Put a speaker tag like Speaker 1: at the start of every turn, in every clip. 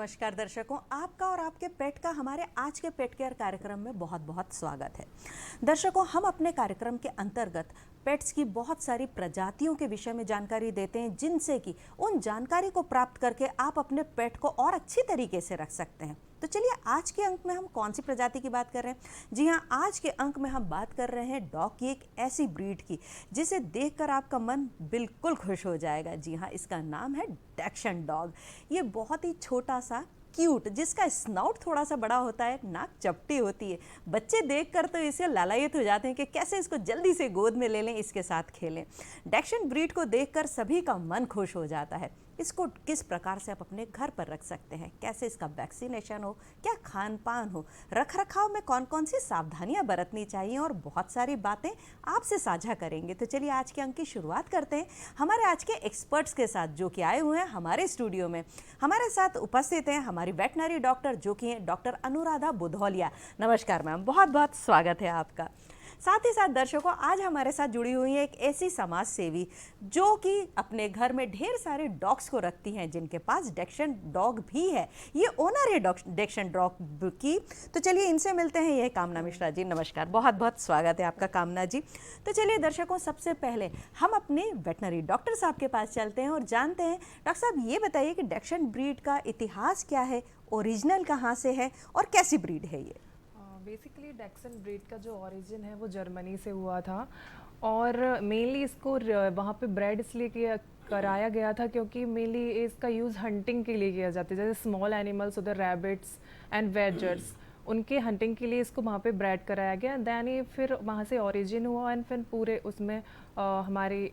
Speaker 1: नमस्कार दर्शकों, आपका और आपके पेट का हमारे आज के पेट केयर कार्यक्रम में बहुत बहुत स्वागत है। दर्शकों, हम अपने कार्यक्रम के अंतर्गत पेट्स की बहुत सारी प्रजातियों के विषय में जानकारी देते हैं, जिनसे कि उन जानकारी को प्राप्त करके आप अपने पेट को और अच्छी तरीके से रख सकते हैं। तो चलिए, आज के अंक में हम कौन सी प्रजाति की बात कर रहे हैं? जी हाँ, आज के अंक में हम बात कर रहे हैं डॉग की एक ऐसी ब्रीड की जिसे देखकर आपका मन बिल्कुल खुश हो जाएगा। जी हाँ, इसका नाम है डैक्सन डॉग। ये बहुत ही छोटा सा क्यूट, जिसका स्नाउट थोड़ा सा बड़ा होता है, नाक चपटी होती है। बच्चे देखकर तो इसे लालायित हो जाते हैं कि कैसे इसको जल्दी से गोद में ले लें, इसके साथ खेलें। डैक्सन ब्रीड को देखकर सभी का मन खुश हो जाता है। इसको किस प्रकार से आप अपने घर पर रख सकते हैं, कैसे इसका वैक्सीनेशन हो, क्या खान पान हो, रख रखाव में कौन कौन सी सावधानियां बरतनी चाहिए, और बहुत सारी बातें आपसे साझा करेंगे। तो चलिए, आज के अंक की शुरुआत करते हैं हमारे आज के एक्सपर्ट्स के साथ, जो कि आए हुए हैं हमारे स्टूडियो में। हमारे साथ उपस्थित हैं हमारी वेटनरी डॉक्टर, जो कि हैं डॉक्टर अनुराधा बुधौलिया। नमस्कार मैम, बहुत बहुत स्वागत है आपका। साथ ही साथ दर्शकों, आज हमारे साथ जुड़ी हुई है एक ऐसी समाज सेवी जो कि अपने घर में ढेर सारे डॉग्स को रखती हैं, जिनके पास डैक्सन डॉग भी है। ये ओनर है डैक्सन डॉग की। तो चलिए, इनसे मिलते हैं। ये कामना मिश्रा जी, नमस्कार, बहुत बहुत स्वागत है आपका कामना जी। तो चलिए दर्शकों, सबसे पहले हम अपने वेटनरी डॉक्टर साहब के पास चलते हैं और जानते हैं। डॉक्टर साहब, ये बताइए कि डैक्सन ब्रीड का इतिहास क्या है, ओरिजिनल कहाँ से है और कैसी ब्रीड है ये?
Speaker 2: बेसिकली डैक्सन ब्रीड का जो ओरिजिन है वो जर्मनी से हुआ था, और मेनली इसको वहाँ पे ब्रेड इसलिए कराया गया था क्योंकि मेनली इसका यूज़ हंटिंग के लिए किया जाता है। जैसे स्मॉल एनिमल्स होते हैं, रैबिट्स एंड वेजर्स, उनके हंटिंग के लिए इसको वहाँ पे ब्रेड कराया गया। दैन ये फिर वहाँ से ओरिजिन हुआ एंड फिर पूरे उसमें हमारे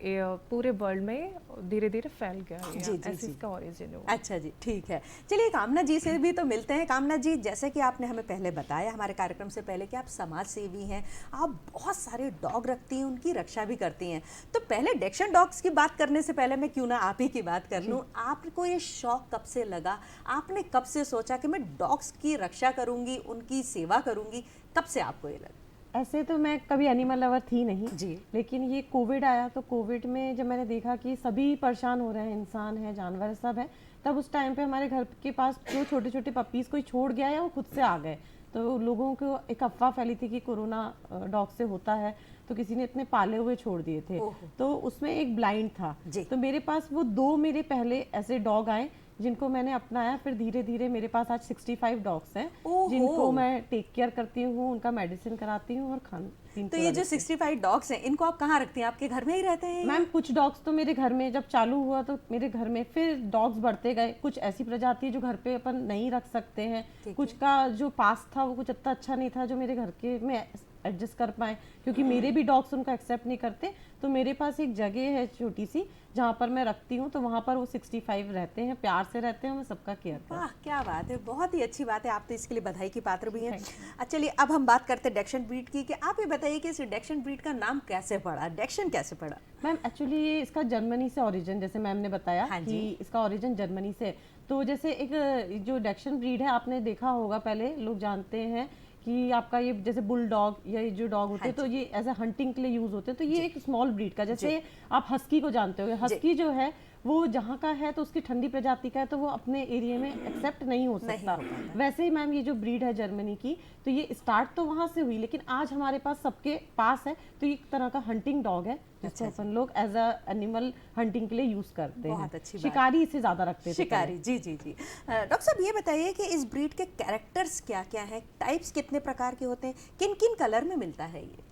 Speaker 2: पूरे वर्ल्ड में धीरे धीरे फैल गया।
Speaker 1: जी जी
Speaker 2: ऐसे
Speaker 1: जी,
Speaker 2: इसका ओरिजिन हुआ।
Speaker 1: अच्छा जी, ठीक है। चलिए, कामना जी से भी तो मिलते हैं। कामना जी, जैसे कि आपने हमें पहले बताया हमारे कार्यक्रम से पहले कि आप समाज सेवी हैं, आप बहुत सारे डॉग रखती हैं, उनकी रक्षा भी करती हैं। तो पहले डैक्सन डॉग्स की बात करने से पहले मैं क्यों ना आप ही की बात कर लूँ। आपको ये शौक कब से लगा? आपने कब से सोचा कि मैं डॉग्स की रक्षा करूँगी, उनकी सेवा करूँगी? कब से आपको ये लगा?
Speaker 3: ऐसे तो मैं कभी एनिमल लवर थी नहीं
Speaker 1: जी।
Speaker 3: लेकिन ये कोविड आया तो कोविड में जब मैंने देखा कि सभी परेशान हो रहे हैं, इंसान है, जानवर सब है, तब उस टाइम पे हमारे घर के पास जो छोटे छोटे पपीज़ कोई छोड़ गया या वो खुद से आ गए, तो लोगों को एक अफवाह फैली थी कि कोरोना डॉग से होता है, तो किसी ने इतने पाले हुए छोड़ दिए थे। तो उसमें एक ब्लाइंड था, तो मेरे पास वो दो मेरे पहले ऐसे डॉग आए जिनको मैंने अपनाया। फिर धीरे धीरे मेरे पास आज 65 डॉग्स हैं जिनको मैं टेक केयर करती हूँ, उनका मेडिसिन कराती हूँ और खान पीन।
Speaker 1: तो ये जो 65 डॉग्स हैं, इनको आप कहाँ रखती हैं? आपके घर में ही रहते हैं?
Speaker 3: मैम कुछ डॉग्स तो मेरे घर में जब चालू हुआ तो मेरे घर में, फिर डॉग्स बढ़ते गए। कुछ ऐसी प्रजाति जो घर पे अपन नहीं रख सकते हैं, कुछ का जो पास था वो कुछ इतना अच्छा नहीं था जो मेरे घर के में एडजस्ट कर पाए, क्योंकि मेरे भी डॉग्स उनको एक्सेप्ट नहीं करते। तो मेरे पास एक जगह है छोटी सी जहाँ पर मैं रखती हूँ, तो वहाँ पर वो 65 रहते हैं, प्यार से रहते हैं, मैं सबका केयर करती हूँ।
Speaker 1: वाह, क्या बात है, बहुत ही अच्छी बात है। आप तो इसके लिए बधाई की पात्र भी हैं। चलिए, अब हम बात करते हैं डैक्सन ब्रीड की। कि आप ये बताइए कि इस डैक्सन ब्रीड का नाम कैसे पड़ा, डैक्सन कैसे पड़ा?
Speaker 3: मैम एक्चुअली ये इसका जर्मनी से ओरिजिन, जैसे मैम ने बताया कि इसका ओरिजिन जर्मनी से। तो जैसे एक जो डैक्सन ब्रीड है, आपने देखा होगा, पहले लोग जानते हैं कि आपका ये जैसे बुल डॉग या ये जो डॉग होते हैं तो ये एज अ हंटिंग के लिए यूज होते हैं। तो ये एक स्मॉल ब्रीड का, जैसे आप हस्की को जानते हो, हस्की जो है वो जहाँ का है तो उसकी ठंडी प्रजाति का है, तो वो अपने एरिया में एक्सेप्ट नहीं हो सकता। वैसे ही मैम ये जो ब्रीड है जर्मनी की, तो ये स्टार्ट तो वहाँ से हुई, लेकिन आज हमारे पास सबके पास है। तो ये एक तरह का हंटिंग डॉग है जिसको अपन लोग एज अ एनिमल हंटिंग के लिए यूज करते हैं।
Speaker 1: बहुत अच्छी बात।
Speaker 3: शिकारी इसे ज्यादा रखते हैं।
Speaker 1: शिकारी, जी जी जी। डॉक्टर साहब, ये बताइए कि इस ब्रीड के कैरेक्टर्स क्या क्या हैं, टाइप्स कितने प्रकार के होते हैं, किन किन कलर में मिलता है ये?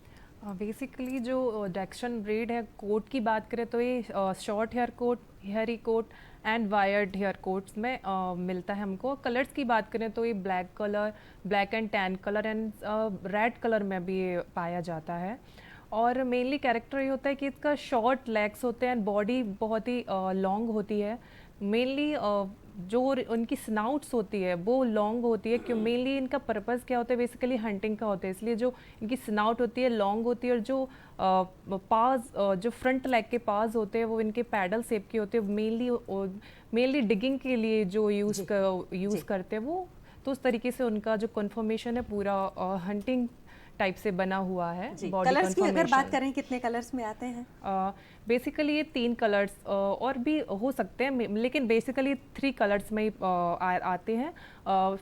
Speaker 2: बेसिकली जो डैक्सन ब्रीड है, कोट की बात करें तो ये short hair coat, hairy coat and wired hair coats में मिलता है हमको। कलर्स की बात करें तो ये black colour, black and tan colour and red colour में भी ये पाया जाता है। और मेनली कैरेक्टर ये होता है कि इसका शॉर्ट लेग्स होते हैं, बॉडी बहुत ही लॉन्ग होती है। मेनली जो उनकी स्नाउट्स होती है वो लॉन्ग होती है, क्यों मेनली इनका पर्पस क्या होता है, बेसिकली हंटिंग का होता है, इसलिए जो इनकी स्नाउट होती है लॉन्ग होती है। और जो पाज, जो फ्रंट लेग के पाज होते हैं वो इनके पैडल शेप के होते हैं, मेनली डिगिंग के लिए जो यूज़ करते हैं वो। तो उस तरीके से उनका जो कन्फर्मेशन है पूरा हंटिंग टाइप से बना हुआ है।
Speaker 1: जी,
Speaker 2: बॉडी
Speaker 1: कलर्स की अगर बात
Speaker 2: कन्फर्मेशन
Speaker 1: करें कितने कलर्स में आते हैं?
Speaker 2: बेसिकली ये 3 कलर्स और भी हो सकते हैं, लेकिन बेसिकली 3 कलर्स में ही आते हैं।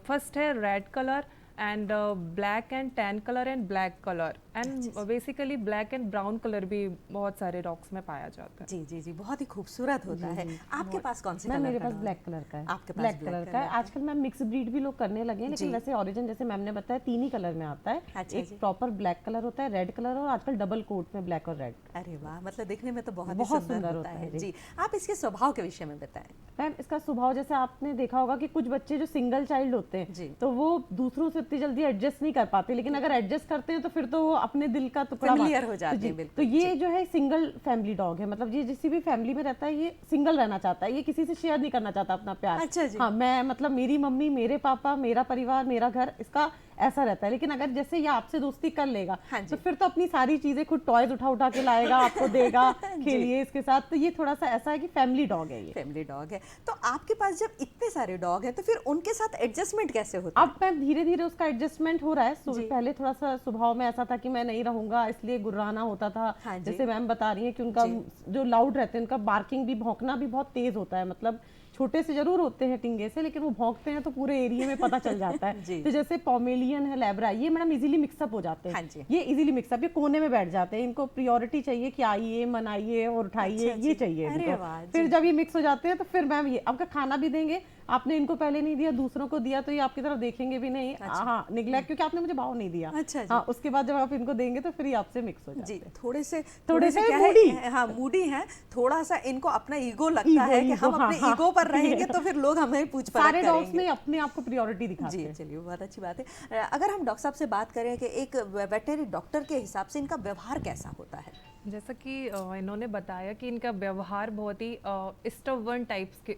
Speaker 2: फर्स्ट है red colour and black and tan colour and black colour and basically black and brown colour भी बहुत सारे डॉग्स में पाया जाता है।
Speaker 1: जी जी जी, बहुत ही खूबसूरत होता है। आपके पास कौन से
Speaker 3: मैम
Speaker 1: कलर
Speaker 3: मेरे
Speaker 1: का
Speaker 3: पास
Speaker 1: dog
Speaker 3: ब्लैक कलर का है।
Speaker 1: आपके पास
Speaker 3: ब्लैक
Speaker 1: black
Speaker 3: कलर का
Speaker 1: color
Speaker 3: है। आजकल मैम मिक्स ब्रीड भी लोग करने लगे हैं, लेकिन
Speaker 1: जी।
Speaker 3: वैसे ओरिजिन जैसे मैम ने बताया 3 ही कलर में आता है।
Speaker 1: अच्छा
Speaker 3: एक
Speaker 1: जी।
Speaker 3: प्रॉपर ब्लैक कलर होता है, रेड कलर और आजकल डबल कोट में ब्लैक और रेड।
Speaker 1: अरे वाह, मतलब देखने में तो बहुत ही
Speaker 3: बहुत
Speaker 1: सुंदर
Speaker 3: सुंदर
Speaker 1: होता
Speaker 3: होता
Speaker 1: है।
Speaker 3: है, जी।
Speaker 1: जी, आप इसके स्वभाव के विषय में बताएं।
Speaker 3: मैम इसका स्वभाव जैसे आपने देखा होगा कि कुछ बच्चे जो सिंगल चाइल्ड होते
Speaker 1: जी।
Speaker 3: हैं तो वो दूसरों से इतनी जल्दी एडजस्ट नहीं कर पाते, लेकिन अगर एडजस्ट करते हैं तो फिर तो वो अपने दिल का टुकड़ा
Speaker 1: Familiar हो जाते
Speaker 3: तो जी,
Speaker 1: हैं, बिल्कुल,
Speaker 3: तो ये जो है सिंगल फैमिली डॉग है, मतलब ये किसी भी फैमिली में रहता है, ये सिंगल रहना चाहता है, ये किसी से शेयर नहीं करना चाहता अपना प्यार।
Speaker 1: अच्छा जी।
Speaker 3: हाँ, मैं मतलब मेरी मम्मी, मेरे पापा, मेरा परिवार, मेरा घर, इसका ऐसा रहता है। लेकिन अगर जैसे ये आपसे दोस्ती कर लेगा
Speaker 1: हाँ जी।
Speaker 3: तो फिर तो अपनी सारी चीजें खुद टॉयज उठा उठा के लाएगा, आपको देगा, खेलिए इसके साथ। तो ये थोड़ा सा ऐसा है कि फैमिली डॉग है ये।
Speaker 1: फैमिली डॉग है। तो आपके पास जब इतने सारे डॉग हैं तो फिर उनके साथ एडजस्टमेंट कैसे होता है?
Speaker 3: अब मैम धीरे धीरे उसका एडजस्टमेंट हो रहा है।
Speaker 1: जी।
Speaker 3: पहले थोड़ा सा स्वभाव में ऐसा था कि मैं नहीं रहूंगा, इसलिए गुर्राना होता था।
Speaker 1: हाँ जी।
Speaker 3: जैसे मैम बता रही है कि उनका जो लाउड रहते हैं, उनका बार्किंग भी, भौंकना भी बहुत तेज होता है। मतलब छोटे से जरूर होते हैं टिंगे से, लेकिन वो भौंकते हैं तो पूरे एरिया में पता चल जाता
Speaker 1: जी।
Speaker 3: है। तो जैसे पोमेलियन है, लैब्रा, ये मैडम इजीली मिक्सअप हो जाते
Speaker 1: हाँ
Speaker 3: हैं।
Speaker 1: जी।
Speaker 3: ये इजीली मिक्सअप, ये कोने में बैठ जाते हैं। इनको प्रियोरिटी चाहिए कि आइए, मनाइए और उठाइए,
Speaker 1: अच्छा
Speaker 3: ये
Speaker 1: जी।
Speaker 3: चाहिए
Speaker 1: अरे
Speaker 3: इनको।
Speaker 1: वाह,
Speaker 3: फिर
Speaker 1: जी।
Speaker 3: जब ये मिक्स हो जाते हैं तो फिर मैम ये आपका खाना भी देंगे, आपने इनको पहले नहीं दिया, दूसरों को दिया तो ये आपकी तरफ देखेंगे भी नहीं। हाँ, निगलेक्ट, क्योंकि आपने मुझे भाव नहीं दिया।
Speaker 1: अच्छा जी।
Speaker 3: हाँ, उसके बाद जब आप इनको देंगे तो फिर ये आपसे मिक्स हो जाते
Speaker 1: जी,
Speaker 3: हैं।
Speaker 1: थोड़े से क्या
Speaker 3: moody।
Speaker 1: है, हाँ मूडी है, थोड़ा सा इनको अपना ईगो लगता
Speaker 3: ईगो,
Speaker 1: है कि
Speaker 3: ईगो,
Speaker 1: हम
Speaker 3: हाँ,
Speaker 1: अपने
Speaker 3: हाँ।
Speaker 1: ईगो पर रहेंगे तो फिर लोग हमें पूछ परख
Speaker 3: सारे डॉग्स
Speaker 1: करेंगे।
Speaker 3: में अपने आप को प्रायोरिटी दिखाते
Speaker 1: जी,
Speaker 3: हैं।
Speaker 1: चलिए बहुत अच्छी बात है। अगर हम डॉक्टर साहब से बात करें कि एक वेटनरी डॉक्टर के हिसाब से इनका व्यवहार कैसा होता है?
Speaker 2: जैसा कि इन्होंने बताया कि इनका व्यवहार बहुत ही स्टबर्न टाइप्स के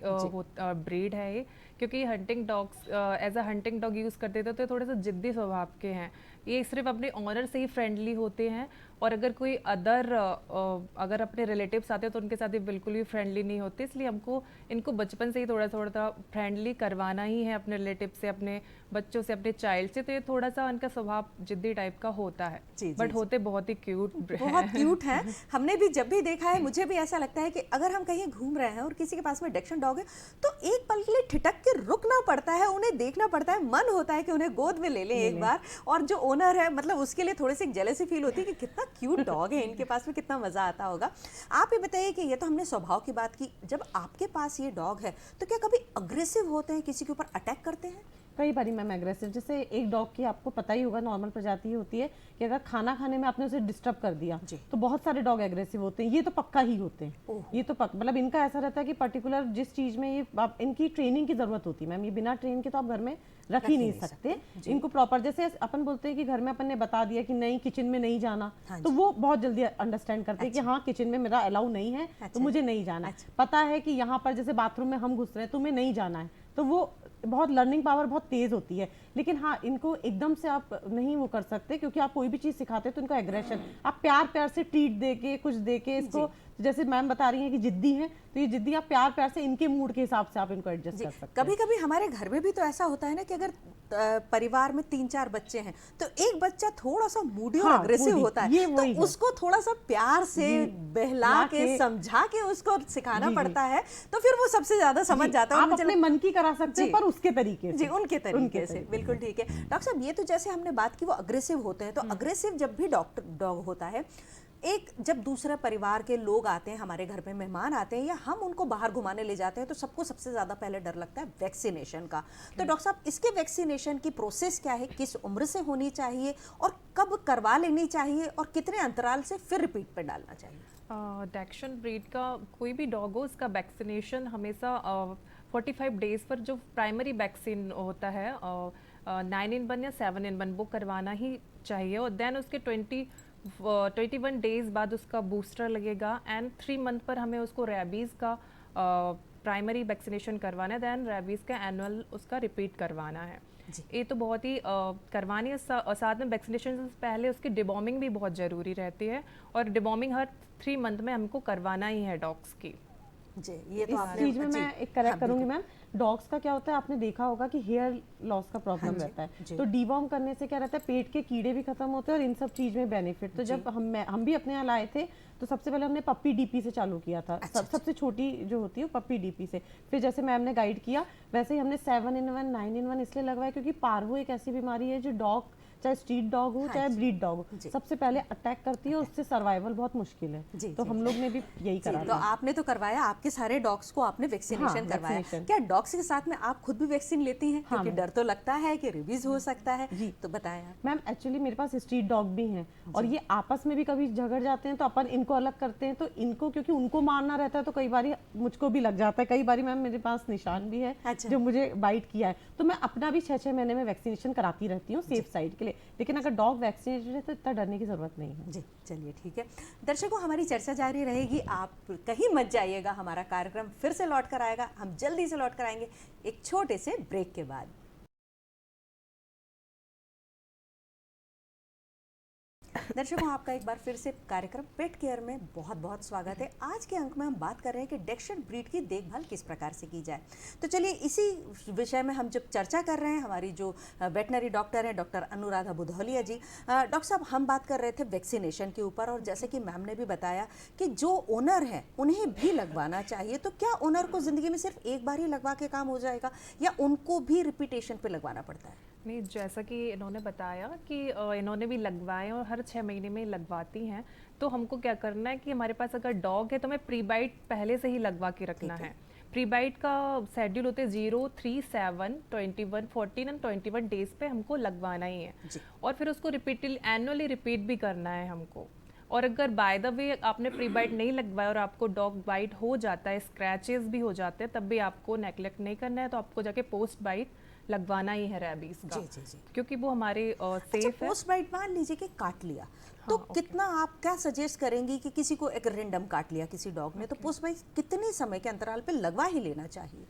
Speaker 2: ब्रीड है ये, क्योंकि hunting dogs as a hunting dog use करते थे तो ये थोड़े से जिद्दी स्वभाव के हैं। ये सिर्फ अपने ऑनर से ही फ्रेंडली होते हैं, और अगर कोई अगर अपने रिलेटिव्स आते हैं तो उनके साथ ये बिल्कुल भी फ्रेंडली नहीं होते। इसलिए हमको इनको बचपन से ही थोड़ा थोड़ा फ्रेंडली करवाना ही है, अपने रिलेटिव से, अपने बच्चों से, अपने चाइल्ड से। तो ये थोड़ा सा उनका स्वभाव जिद्दी टाइप का होता है,
Speaker 1: जी,
Speaker 2: बट
Speaker 1: जी।
Speaker 2: होते बहुत ही क्यूट
Speaker 1: बहुत क्यूट है। हमने भी जब भी देखा है, मुझे भी ऐसा लगता है कि अगर हम कहीं घूम रहे हैं और किसी के पास में डेक्शन डॉग है तो एक पल के लिए ठिठक के रुकना पड़ता है, उन्हें देखना पड़ता है, मन होता है कि उन्हें गोद में ले लें एक बार। और जो ओनर है, मतलब उसके लिए थोड़ी सी जेलसी फील होती है कि कितना क्यूट डॉग है इनके पास में, कितना मजा आता होगा। आप ये बताइए कि ये तो हमने स्वभाव की बात की, जब आपके पास ये डॉग है तो क्या कभी अग्रेसिव होते हैं, किसी के ऊपर अटैक करते हैं?
Speaker 3: कई बारी मैम एग्रेसिव, जैसे एक डॉग की आपको पता ही होगा नॉर्मल प्रजाति होती है कि अगर खाना खाने में आपने उसे डिस्टर्ब कर दिया
Speaker 1: जी।
Speaker 3: तो बहुत सारे डॉग एग्रेसिव होते हैं। ये तो पक्का ही होते हैं।
Speaker 1: ओह।
Speaker 3: ये तो पक्का, मतलब इनका ऐसा रहता है कि पर्टिकुलर जिस चीज में ये इनकी ट्रेनिंग की जरूरत होती है मैम, ये बिना ट्रेन के तो आप घर में रख ही नहीं सकते। इनको प्रॉपर, जैसे अपन बोलते हैं कि घर में अपन ने बता दिया कि नहीं किचन में नहीं जाना,
Speaker 1: हाँ
Speaker 3: तो वो बहुत जल्दी अंडरस्टैंड करते हैं कि हाँ किचन में मेरा अलाउ नहीं है तो मुझे नहीं जाना है। पता है कि यहाँ पर जैसे बाथरूम में हम घुस रहे हैं, तुम्हें नहीं जाना है, तो वो बहुत लर्निंग पावर बहुत तेज होती है। लेकिन हाँ, इनको एकदम से आप नहीं वो कर सकते, क्योंकि आप कोई भी चीज सिखाते हैं तो इनको एग्रेशन, आप प्यार प्यार से ट्रीट देके, कुछ देके इसको, जैसे मैम बता रही हैं कि जिद्दी हैं, तो ये जिद्दी आप प्यार प्यार से इनके मूड के हिसाब से आप इनको एडजस्ट कर सकते हैं।
Speaker 1: कभी कभी हमारे घर में भी तो ऐसा होता है ना कि अगर परिवार में 3-4 बच्चे हैं तो एक बच्चा थोड़ा सा मूडी और
Speaker 3: हाँ,
Speaker 1: अग्रेसिव
Speaker 3: moody,
Speaker 1: होता
Speaker 3: ये
Speaker 1: है,
Speaker 3: वही
Speaker 1: तो
Speaker 3: है।
Speaker 1: उसको थोड़ा सा प्यार से बहला के, समझा के उसको सिखाना पड़ता है, तो फिर वो सबसे ज्यादा समझ जाता है।
Speaker 3: आप अपने मन की करा सकते हैं, पर उसके तरीके से।
Speaker 1: जी, उनके तरीके से, बिल्कुल ठीक है। डॉक्टर साहब, ये तो जैसे हमने बात की वो अग्रेसिव होते हैं, तो अग्रेसिव जब भी डॉग होता है, एक जब दूसरे परिवार के लोग आते हैं, हमारे घर में मेहमान आते हैं, या हम उनको बाहर घुमाने ले जाते हैं, तो सबको सबसे ज़्यादा पहले डर लगता है वैक्सीनेशन का। तो डॉक्टर साहब, इसके वैक्सीनेशन की प्रोसेस क्या है, किस उम्र से होनी चाहिए और कब करवा लेनी चाहिए, और कितने अंतराल से फिर रिपीट पे डालना चाहिए?
Speaker 2: डैक्शन ब्रीड का कोई भी डॉग हो, उसका वैक्सीनेशन हमेशा 45 डेज पर जो प्राइमरी वैक्सीन होता है 9-in-1 या 7-in-1 वो करवाना ही चाहिए, और देन उसके 21 डेज बाद उसका बूस्टर लगेगा, एंड 3 मंथ पर हमें उसको रेबीज़ का प्राइमरी वैक्सीनेशन करवाना है, देन रेबीज़ का एनुअल उसका रिपीट करवाना है। ये तो बहुत ही करवानी है। साथ में वैक्सीनेशन से पहले उसकी डिवॉर्मिंग भी बहुत ज़रूरी रहती है, और डिवॉर्मिंग हर 3 मंथ में हमको करवाना ही है डॉग्स की।
Speaker 1: जी, ये तो
Speaker 3: इस चीज में मैं एक करेक्ट करूंगी मैम। डॉग्स का क्या होता है, आपने देखा होगा कि हेयर लॉस का प्रॉब्लम
Speaker 1: हाँ जी,
Speaker 3: रहता
Speaker 1: जी।
Speaker 3: है। तो डीवॉर्म करने से क्या रहता है, पेट के कीड़े भी खत्म होते हैं और इन सब चीज में बेनिफिट। तो जब हम भी अपने यहाँ लाए थे तो सबसे पहले हमने पप्पी डीपी से चालू किया था। सबसे छोटी जो होती है वो पप्पी डीपी से, फिर जैसे मैम ने गाइड किया वैसे ही हमने 7-in-1 9-in-1 इसलिए लगवाया क्योंकि पार्वो एक ऐसी बीमारी है जो डॉग, चाहे स्ट्रीट डॉग हो चाहे ब्रीड डॉग हो, सबसे पहले अटैक करती है और उससे सर्वाइवल बहुत मुश्किल है। तो हम लोग ने भी यही करा
Speaker 1: तो आपने तो करवाया, आपके सारे डॉग्स को आपने वैक्सीनेशन करवाया। क्या डॉग्स के साथ में आप खुद भी वैक्सीन लेती हैं? क्योंकि डर तो लगता है कि रेबीज हो सकता है, तो बताया
Speaker 3: मैम। एक्चुअली मेरे पास स्ट्रीट डॉग भी हैं और ये आपस में भी कभी झगड़ जाते हैं तो अपन इनको अलग करते हैं। तो इनको क्योंकि उनको मारना रहता है तो कई बार मुझको भी लग जाता है। कई बार मैम मेरे पास निशान भी है जो मुझे बाइट किया है, तो मैं अपना भी 6-6 महीने में वैक्सीनेशन कराती रहती हूँ सेफ साइड के लिए। लेकिन अगर डॉग वैक्सीनेटेड है तो इतना डरने की जरूरत नहीं है।
Speaker 1: जी चलिए ठीक है दर्शकों, हमारी चर्चा जारी रहेगी, आप कहीं मत जाइएगा, हमारा कार्यक्रम फिर से लौट कर आएगा। हम जल्दी से लौट कर आएंगे एक छोटे से ब्रेक के बाद। दर्शकों, आपका एक बार फिर से कार्यक्रम पेट केयर में बहुत बहुत स्वागत है। आज के अंक में हम बात कर रहे हैं कि डेक्शन ब्रीड की देखभाल किस प्रकार से की जाए। तो चलिए इसी विषय में हम जब चर्चा कर रहे हैं, हमारी जो वेटनरी डॉक्टर हैं डॉक्टर अनुराधा बुधौलिया जी। डॉक्टर साहब, हम बात कर रहे थे वैक्सीनेशन के ऊपर और जैसे कि मैम ने भी बताया कि जो ओनर हैं उन्हें भी लगवाना चाहिए। तो क्या ओनर को ज़िंदगी में सिर्फ एक बार ही लगवा के काम हो जाएगा या उनको भी रिपीटेशन पे लगवाना पड़ता है?
Speaker 2: नहीं, जैसा कि इन्होंने बताया कि इन्होंने भी लगवाए और हर 6 महीने में लगवाती हैं। तो हमको क्या करना है कि हमारे पास अगर डॉग है तो हमें प्री बाइट पहले से ही लगवा के रखना है। प्री बाइट का शेड्यूल होते हैं 0, 3, 7, 21, 14 एंड 21 डेज पे हमको लगवाना ही है और फिर उसको रिपीटली एनुअली रिपीट भी करना है हमको। और अगर बाय द वे आपने प्री बाइट नहीं लगवाया और आपको डॉग बाइट हो जाता है, स्क्रैचेस भी हो जाते हैं, तब भी आपको नेग्लेक्ट नहीं करना है। तो आपको जाके पोस्ट बाइट लगवाना ही है रैबीज का।
Speaker 1: जी।
Speaker 2: क्योंकि वो हमारे सेफ
Speaker 1: अच्छा, पोस्ट बाइट मान लीजिए कि काट लिया तो कितना आप क्या सजेस्ट करेंगी कि किसी को एक रेंडम काट लिया किसी डॉग ने, तो पोस्ट बाइट कितने समय के अंतराल पे लगवा ही लेना चाहिए?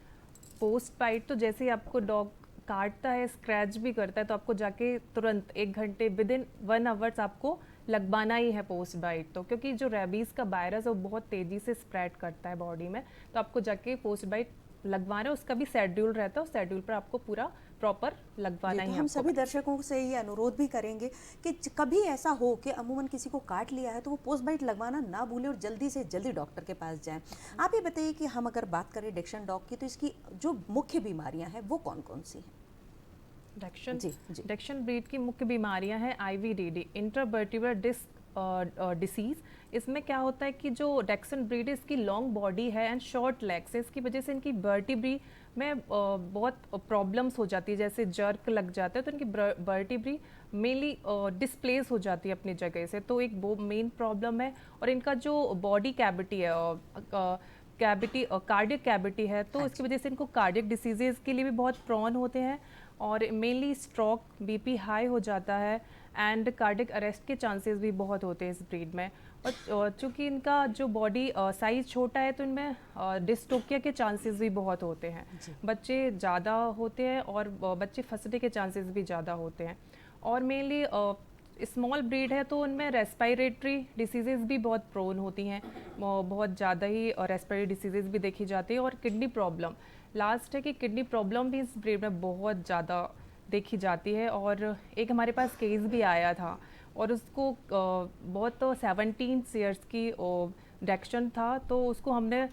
Speaker 2: पोस्ट बाइट तो जैसे ही आपको डॉग काटता है, स्क्रैच भी करता है, तो आपको जाके तुरंत 1 घंटे विदिन 1 आवर्स आपको लगवाना ही है पोस्ट बाइट। तो क्योंकि जो रेबीज का वायरस है वो बहुत तेजी से स्प्रेड करता है बॉडी में, तो आपको जाके पोस्ट बाइट लगवाना है। उसका भी शेड्यूल रहता है, उस शेड्यूल पर आपको पूरा प्रॉपर लगवाना ही है।
Speaker 1: हम सभी दर्शकों से ये अनुरोध भी करेंगे कि कभी ऐसा हो कि अमूमन किसी को काट लिया है तो वो पोस्ट बाइट लगवाना ना भूले और जल्दी से जल्दी डॉक्टर के पास जाएं। आप ये बताइए कि हम अगर बात करें डेक्शन डॉग की तो इसकी जो मुख्य बीमारियां हैं वो कौन कौन सी हैं?
Speaker 2: डेक्शन ब्रीड की मुख्य बीमारियां हैं IVDD, इंट्रावर्टिब्रल डिस्क डिसीज़। इसमें क्या होता है कि जो डेक्सन ब्रीड है इसकी लॉन्ग बॉडी है एंड शॉर्ट लेग्स है, इसकी वजह से इनकी वर्टिब्री में बहुत प्रॉब्लम्स हो जाती है, जैसे जर्क लग जाता है तो इनकी वर्टिब्री मेनली डिस्प्लेस हो जाती है अपनी जगह से। तो एक वो मेन प्रॉब्लम है। और इनका जो बॉडी कैविटी है कार्डियक कैविटी है, तो इसकी वजह से इनको कार्डियक डिसीजेज के लिए भी बहुत प्रोन होते हैं और मेनली स्ट्रोक, BP हाई हो जाता है एंड कार्डियक अरेस्ट के चांसेस भी बहुत होते हैं इस ब्रीड में। और चूँकि इनका जो बॉडी साइज़ छोटा है तो इनमें डिस्टोकिया के चांसेस भी बहुत होते हैं, बच्चे ज़्यादा होते हैं और बच्चे फंसने के चांसेस भी ज़्यादा होते हैं। और मेनली स्मॉल ब्रीड है तो उनमें रेस्पिरेटरी डिसीजेज़ भी बहुत प्रोन होती हैं, बहुत ज़्यादा ही रेस्पिरेटरी डिसीजेज़ भी देखी जाती है। और किडनी प्रॉब्लम लास्ट है कि किडनी प्रॉब्लम भी इस ब्रीड में बहुत ज़्यादा देखी जाती है। और एक हमारे पास केस भी आया था और उसको बहुत 17 ईयर्स की डेक्शन था, तो उसको हमने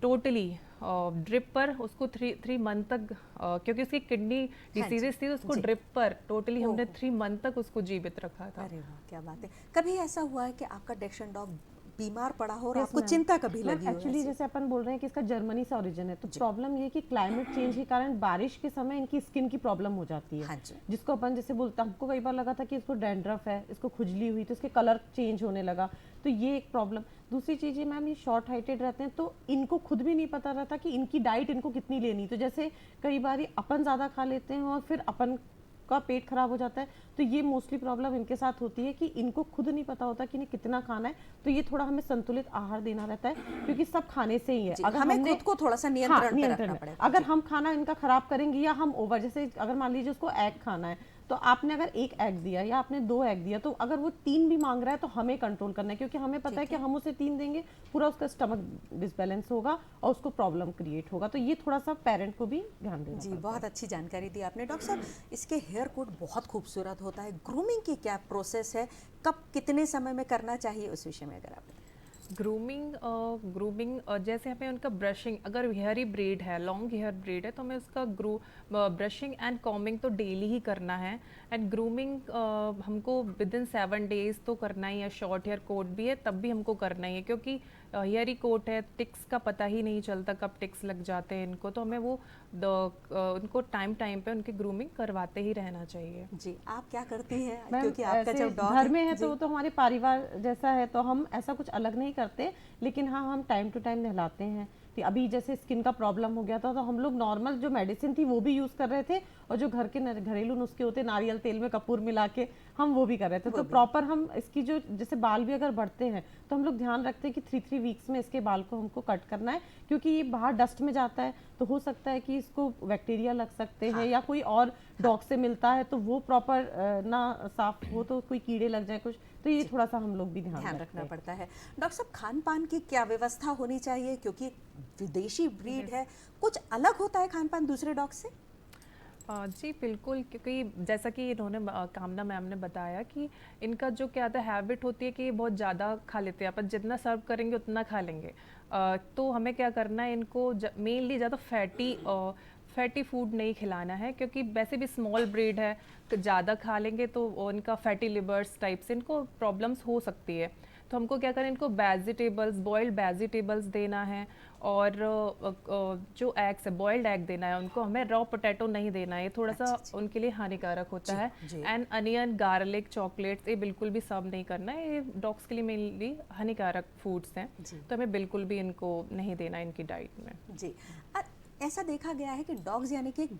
Speaker 2: टोटली ड्रिप पर उसको 3 मंथ तक क्योंकि उसकी किडनी डिसीजेस थी तो उसको ड्रिप पर टोटली हमने 3 मंथ तक उसको जीवित रखा था।
Speaker 1: अरे वाह, क्या बात है। कभी ऐसा हुआ है कि आपका डेक्शन डॉग बीमार पड़ा हो और आपको चिंता कभी लगी हो?
Speaker 3: एक्चुअली जैसे अपन बोल रहे हैं कि इसका जर्मनी से ओरिजिन है, तो प्रॉब्लम ये है कि क्लाइमेट चेंज के कारण बारिश के समय इनकी स्किन की प्रॉब्लम हो जाती है। जिसको अपन जैसे बोलते हैं, हमको कई बार लगा था कि इसको डैंड्रफ है, इसको खुजली हुई तो इसके कलर चेंज होने लगा, तो ये एक प्रॉब्लम। दूसरी चीज़ ये मैम, ये शॉर्ट हाइटेड रहते हैं तो इनको खुद भी नहीं पता रहता कि इनकी डाइट इनको कितनी लेनी। तो जैसे कई बार अपन ज़्यादा खा लेते हैं और फिर अपन का पेट खराब हो जाता है, तो ये मोस्टली प्रॉब्लम इनके साथ होती है कि इनको खुद नहीं पता होता कि इन्हें कितना खाना है। तो ये थोड़ा हमें संतुलित आहार देना रहता है क्योंकि सब खाने से ही है।
Speaker 1: अगर हमें खुद को थोड़ा सा नियंत्रण पे रखना पड़ेगा।
Speaker 3: अगर हम खाना इनका खराब करेंगे या हम ओवर, जैसे अगर मान लीजिए उसको एग खाना है तो आपने अगर एक एग दिया या आपने 2 एग दिया, तो अगर वो 3 भी मांग रहा है तो हमें कंट्रोल करना है, क्योंकि हमें पता है कि हम उसे 3 देंगे, पूरा उसका स्टमक डिसबैलेंस होगा और उसको प्रॉब्लम क्रिएट होगा। तो ये थोड़ा सा पेरेंट को भी ध्यान देना
Speaker 1: जी,
Speaker 3: पड़ता
Speaker 1: बहुत अच्छी जानकारी दी आपने। डॉक्टर साहब, इसके हेयर कोट बहुत खूबसूरत होता है, ग्रूमिंग की क्या प्रोसेस है, कब कितने समय में करना चाहिए, उस विषय में अगर आप बताएं।
Speaker 2: ग्रूमिंग जैसे हमें उनका ब्रशिंग, अगर हेयरी ब्रीड है, लॉन्ग हेयर ब्रीड है, तो हमें उसका ब्रशिंग एंड कॉमिंग तो डेली ही करना है। एंड ग्रूमिंग हमको विद इन 7 डेज तो करना ही है। शॉर्ट हेयर कोट भी है तब भी हमको करना ही है, क्योंकि हेयरी कोट है, टिक्स का पता ही नहीं चलता कब टिक्स लग जाते हैं इनको, तो हमें वो उनको टाइम टाइम पे उनकी ग्रूमिंग करवाते ही रहना चाहिए।
Speaker 1: जी, आप क्या करती हैं,
Speaker 3: मैम।
Speaker 1: क्योंकि आपका
Speaker 3: ऐसे
Speaker 1: जब डॉग
Speaker 3: घर में है
Speaker 1: जी,
Speaker 3: तो वो तो हमारे परिवार जैसा है, तो हम ऐसा कुछ अलग नहीं करते, लेकिन हाँ हम टाइम टू टाइम नहलाते हैं। कि अभी जैसे स्किन का प्रॉब्लम हो गया था, तो हम लोग नॉर्मल जो मेडिसिन थी वो भी यूज कर रहे थे, और जो घर के घरेलू नुस्खे होते नारियल तेल में कपूर मिला के हम वो भी कर रहे थे। तो प्रॉपर हम इसकी जो जैसे बाल भी अगर बढ़ते हैं तो हम लोग ध्यान रखते हैं कि 3 वीक्स में इसके बाल को हमको कट करना है, क्योंकि ये बाहर डस्ट में जाता है तो हो सकता है कि इसको बैक्टीरिया लग सकते हैं, या कोई और डॉग से मिलता है तो वो प्रॉपर ना साफ हो तो कोई कीड़े लग जाए कुछ, तो ये थोड़ा सा हम लोग भी ध्यान
Speaker 1: रखना पड़ता है। डॉक्टर साहब, खान पान की क्या व्यवस्था होनी चाहिए, क्योंकि विदेशी ब्रीड है, कुछ अलग होता है खान पान दूसरे डॉग से?
Speaker 2: जी बिल्कुल, क्योंकि जैसा कि इन्होंने कामना मैम ने बताया कि इनका जो क्या होता है, हैबिट होती है कि ये बहुत ज़्यादा खा लेते हैं, अपन जितना सर्व करेंगे उतना खा लेंगे। तो हमें क्या करना है, इनको मेनली ज़्यादा फैटी फूड नहीं खिलाना है, क्योंकि वैसे भी स्मॉल ब्रीड है, ज़्यादा खा लेंगे तो इनका फैटी लिवर्स टाइप से इनको प्रॉब्लम्स हो सकती है। तो हमको क्या करें, इनको वेजिटेबल्स, बॉइल्ड वेजिटेबल्स देना है, और जो एग्स है बॉइल्ड एग देना है उनको, हमें रॉ पोटैटो नहीं देना है, ये थोड़ा सा उनके लिए हानिकारक होता है। एंड अनियन, गार्लिक, चॉकलेट्स ये बिल्कुल भी सर्व नहीं करना है, ये डॉग्स के लिए मेनली हानिकारक फूड्स हैं, तो हमें बिल्कुल भी इनको नहीं देना इनकी डाइट में।
Speaker 1: जी, ऐसा देखा गया है कि डॉग्स यानी कि एक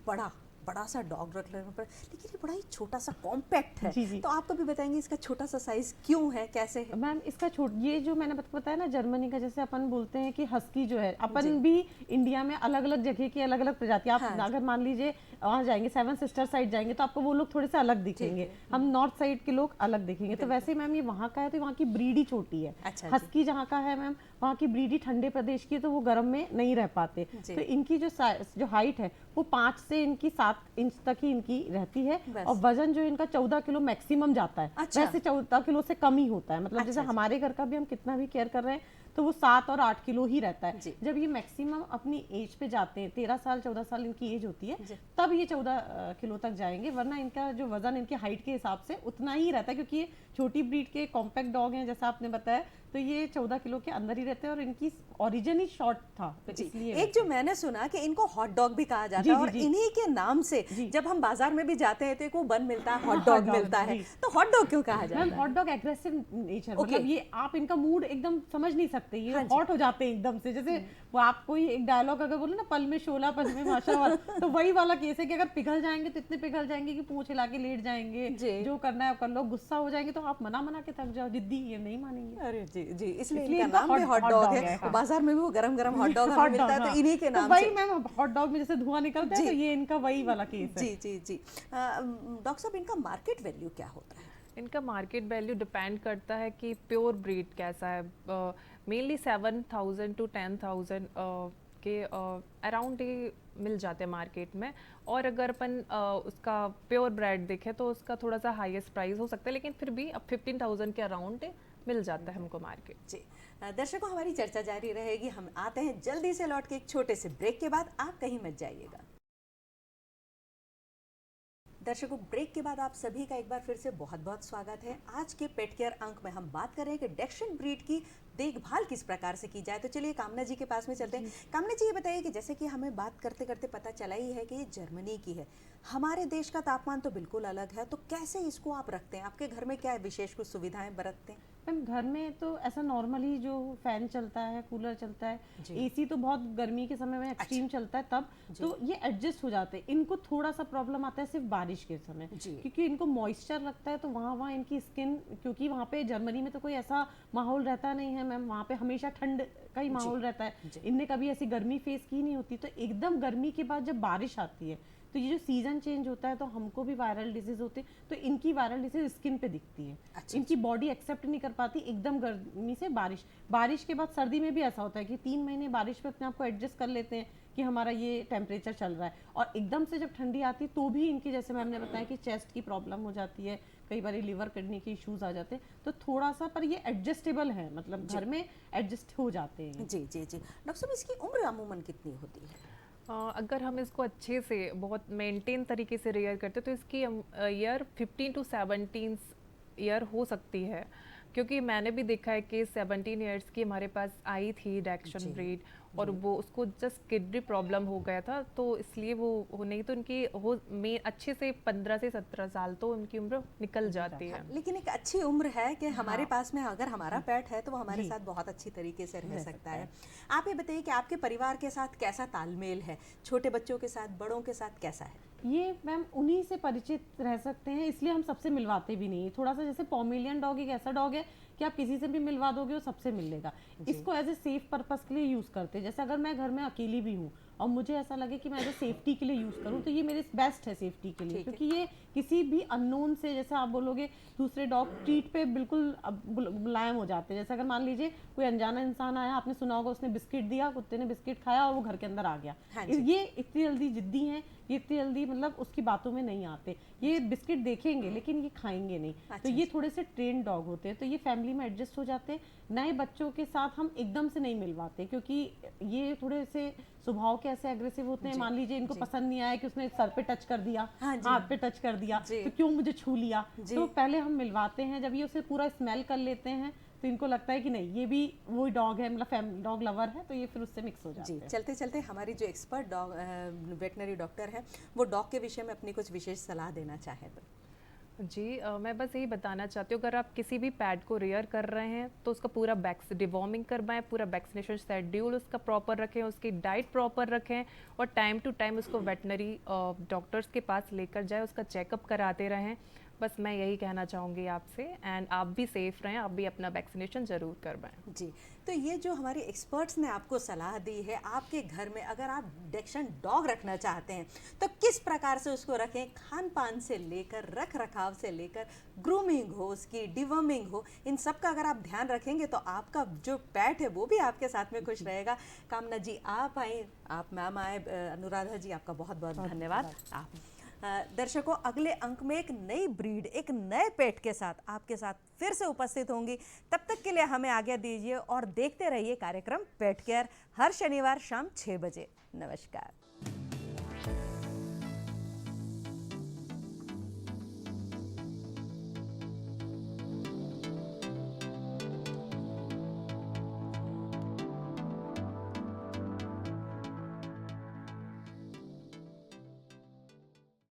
Speaker 1: बड़ा सा डॉग रख लेने पर, लेकिन ये बड़ा ही छोटा सा कॉम्पैक्ट है।
Speaker 3: जी, जी।
Speaker 1: तो आप कभी बताएंगे इसका छोटा सा साइज क्यों है, कैसे है?
Speaker 3: मैम इसका ये जो मैंने बताया ना जर्मनी का, जैसे अपन बोलते हैं कि हस्की जो है, अपन भी इंडिया में अलग अलग जगह की अलग अलग प्रजाति, आप अगर मान लीजिए वहाँ जाएंगे 7 सिस्टर साइड जाएंगे तो आपको वो लोग थोड़े से अलग दिखेंगे, हम नॉर्थ साइड के लोग अलग दिखेंगे। तो वैसे मैम ये वहाँ का है तो वहाँ की ब्रीड ही छोटी है। हस्की जहाँ का है मैम, वहाँ की ब्रीड ही ठंडे प्रदेश की, तो वो गर्म में नहीं रह पाते। तो इनकी जो हाइट है वो 5 से इनकी 7 इंच तक ही इनकी रहती है, और वजन जो इनका 14 किलो मैक्सिमम जाता है। वैसे 14 किलो से कम ही होता है, मतलब जैसे हमारे घर का भी हम कितना भी केयर कर रहे हैं तो वो 7 और 8 किलो ही रहता है। जब ये मैक्सिमम अपनी एज पे जाते हैं, 13 साल 14 साल इनकी एज होती है, तब ये 14 किलो तक जाएंगे, वरना इनका जो वजन इनके हाइट के हिसाब से उतना ही रहता है, क्योंकि ये छोटी ब्रीड के कॉम्पैक्ट डॉग हैं जैसा आपने बताया, तो ये 14 किलो के अंदर ही रहते हैं, और इनकी ओरिजिन ही शॉर्ट था, तो इसलिए
Speaker 1: एक जो मैंने सुना कि इनको हॉट डॉग भी कहा जाता है, और इन्हीं के नाम से जब हम बाजार में भी जाते हैं तो एक वो बन मिलता है, हॉट डॉग मिलता है। तो हॉट डॉग क्यों कहा जाता है?
Speaker 3: हॉट डॉग एग्रेसिव नेचर, मतलब ये आप इनका मूड एकदम समझ नहीं सकते, ये हॉट हो जाते हैं एकदम से। जैसे वो आप कोई एक डायलॉग अगर बोले ना, पल में शोला पल में माशाअल्लाह, तो वही वाला केस है कि अगर पिघल जाएंगे तो इतने पिघल जाएंगे कि पूंछ हिला के लेट जाएंगे, जो करना है कर लो, गुस्सा हो जाएंगे तो आप मना के थक जाओ, जिद्दी ये नहीं मानेंगे।
Speaker 1: अरे जी जी, इसलिए इनका नाम भी हॉट डॉग है। बाजार में भी वो गरम गरम हॉट डॉग हमें मिलता है, तो इन्हीं के नाम से।
Speaker 3: वही मैम, हॉट डॉग में जैसे धुआं निकलता है, तो ये इनका वही वाला केस है।
Speaker 1: जी जी जी। डॉक्टर साहब, इनका मार्केट वैल्यू क्या होता है?
Speaker 2: इनका मार्केट वैल्यू डिपेंड करता है कि प्योर ब्रीड कैसा है। मेनली 7,000 to 10,000 के अराउंड ही मिल जाते हैं मार्केट में, और अगर अपन उसका प्योर ब्रीड देखें तो उसका थोड़ा सा हाईएस्ट प्राइस हो सकता है, लेकिन फिर भी अब 15,000 के अराउंड मिल जाता है हमको मार्केट।
Speaker 1: जी दर्शकों, हमारी चर्चा जारी रहेगी, हम आते हैं जल्दी से लौट के एक छोटे से ब्रेक के बाद, आप कहीं मत जाइएगा। दर्शकों, ब्रेक के बाद आप सभी का एक बार फिर से बहुत बहुत स्वागत है। आज के पेट केयर अंक में हम बात कर रहे हैं कि डैक्सन ब्रीड की देखभाल किस प्रकार से की जाए। तो चलिए कामना जी के पास में चलते हैं। कामना जी, ये बताइए कि जैसे कि हमें बात करते करते पता चला ही है कि ये जर्मनी की है, हमारे देश का तापमान तो बिल्कुल अलग है, तो कैसे इसको आप रखते हैं? आपके घर में क्या विशेष कुछ सुविधाएं बरतते हैं?
Speaker 3: मैम घर में तो ऐसा नॉर्मली जो फैन चलता है, कूलर चलता है, एसी तो बहुत गर्मी के समय में एक्सट्रीम चलता है तब, तो ये एडजस्ट हो जाते हैं। इनको थोड़ा सा प्रॉब्लम आता है सिर्फ बारिश के समय, क्योंकि इनको मॉइस्चर लगता है, तो वहाँ इनकी स्किन, क्योंकि वहाँ पे जर्मनी में तो कोई ऐसा माहौल रहता नहीं है मैम, वहाँ पे हमेशा ठंड का ही माहौल रहता है, इनने कभी ऐसी गर्मी फेस की नहीं होती, तो एकदम गर्मी के बाद जब बारिश आती है तो ये जो सीजन चेंज होता है तो हमको भी वायरल डिजीज होते हैं, तो इनकी वायरल डिजीज स्किन पे दिखती है। इनकी बॉडी एक्सेप्ट नहीं कर पाती एकदम गर्मी से बारिश के बाद सर्दी में भी ऐसा होता है कि 3 महीने बारिश में अपने आप को एडजस्ट कर लेते हैं कि हमारा ये टेम्परेचर चल रहा है, और एकदम से जब ठंडी आती है तो भी इनकी, जैसे मैम ने बताया कि चेस्ट की प्रॉब्लम हो जाती है, कई बार लिवर किडनी के इश्यूज आ जाते हैं, तो थोड़ा सा पर ये एडजस्टेबल है, मतलब घर में एडजस्ट हो जाते हैं।
Speaker 1: जी जी जी। डॉक्टर साहब, इसकी उम्र अमूमन कितनी होती है?
Speaker 2: अगर हम इसको अच्छे से बहुत मेंटेन तरीके से रेयर करते तो इसकी ईयर 15 to 17 ईयर हो सकती है, क्योंकि मैंने भी देखा है कि 17 ईयर्स की हमारे पास आई थी डैक्सन ब्रीड, और वो उसको जस्ट किडनी प्रॉब्लम हो गया था, तो इसलिए वो हो नहीं, तो उनकी हो में अच्छे से 15 से 17 साल तो उनकी उम्र निकल जाती है।
Speaker 1: लेकिन एक अच्छी उम्र है कि हमारे पास में अगर हमारा पेट है तो वो हमारे साथ बहुत अच्छी तरीके से रह सकता है। आप ये बताइए कि आपके परिवार के साथ कैसा तालमेल है, छोटे बच्चों के साथ, बड़ों के साथ कैसा है?
Speaker 3: ये मैम उन्हीं से परिचित रह सकते हैं, इसलिए हम सबसे मिलवाते भी नहीं है। थोड़ा सा जैसे पोमेलियन डॉग एक ऐसा डॉग है कि आप किसी से भी मिलवा दोगे वो सबसे मिल लेगा। इसको एज ए सेफ पर्पस के लिए यूज करते हैं। जैसे अगर मैं घर में अकेली भी हूँ और मुझे ऐसा लगे कि मैं एज ए सेफ्टी के लिए यूज करूँ, तो ये मेरे बेस्ट है सेफ्टी के लिए, क्योंकि ये किसी भी अननोन से, जैसे आप बोलोगे दूसरे डॉग ट्रीट पे बिल्कुल मुलायम हो जाते हैं। जैसे अगर मान लीजिए कोई अनजाना इंसान आया, आपने सुना होगा उसने बिस्किट दिया, कुत्ते ने बिस्किट खाया और वो घर के अंदर आ गया, ये इतनी जल्दी जिद्दी हैं, ये इतनी जल्दी मतलब उसकी बातों में नहीं आते। ये बिस्किट देखेंगे लेकिन ये खाएंगे नहीं। तो ये थोड़े से ट्रेन डॉग होते हैं, तो ये फैमिली में एडजस्ट हो जाते हैं। नए बच्चों के साथ हम एकदम से नहीं मिलवाते, क्योंकि ये थोड़े से स्वभाव के ऐसे एग्रेसिव होते हैं। मान लीजिए इनको पसंद नहीं आया कि उसने सर पे टच कर दिया, हाथ पे टच कर दिया, तो क्यों मुझे छू लिया, तो पहले हम मिलवाते हैं। जब ये उसे पूरा स्मेल कर लेते हैं तो इनको लगता है कि नहीं ये भी वही डॉग है, मतलब डॉग लवर है, तो ये फिर उससे मिक्स हो जाते हैं।
Speaker 1: चलते चलते हमारी जो एक्सपर्ट डॉग वेटनरी डॉक्टर है वो डॉग के विषय में अपनी कुछ विशेष सलाह देना चाहे तो।
Speaker 2: जी मैं बस यही बताना चाहती हूँ, अगर आप किसी भी पेट को रेयर कर रहे हैं तो उसका पूरा डिवॉर्मिंग करवाएं, पूरा वैक्सीनेशन शेड्यूल उसका प्रॉपर रखें, उसकी डाइट प्रॉपर रखें, और टाइम टू टाइम उसको वेटनरी डॉक्टर्स के पास लेकर जाए, उसका चेकअप कराते रहें। बस मैं यही कहना चाहूँगी आपसे, एंड आप भी सेफ रहें, आप भी अपना वैक्सीनेशन ज़रूर करवाएं।
Speaker 1: जी, तो ये जो हमारे एक्सपर्ट्स ने आपको सलाह दी है, आपके घर में अगर आप डैक्सन डॉग रखना चाहते हैं तो किस प्रकार से उसको रखें, खान पान से लेकर रख रखाव से लेकर ग्रूमिंग हो, उसकी डिवर्मिंग हो, इन सब का अगर आप ध्यान रखेंगे तो आपका जो पेट है वो भी आपके साथ में खुश रहेगा। कामना जी आप आए, आप मैम आए, अनुराधा जी आपका बहुत बहुत धन्यवाद। आप दर्शकों, अगले अंक में एक नई ब्रीड, एक नए पेट के साथ आपके साथ फिर से उपस्थित होंगी। तब तक के लिए हमें आज्ञा दीजिए और देखते रहिए कार्यक्रम पेट केयर, हर शनिवार शाम 6 बजे। नमस्कार।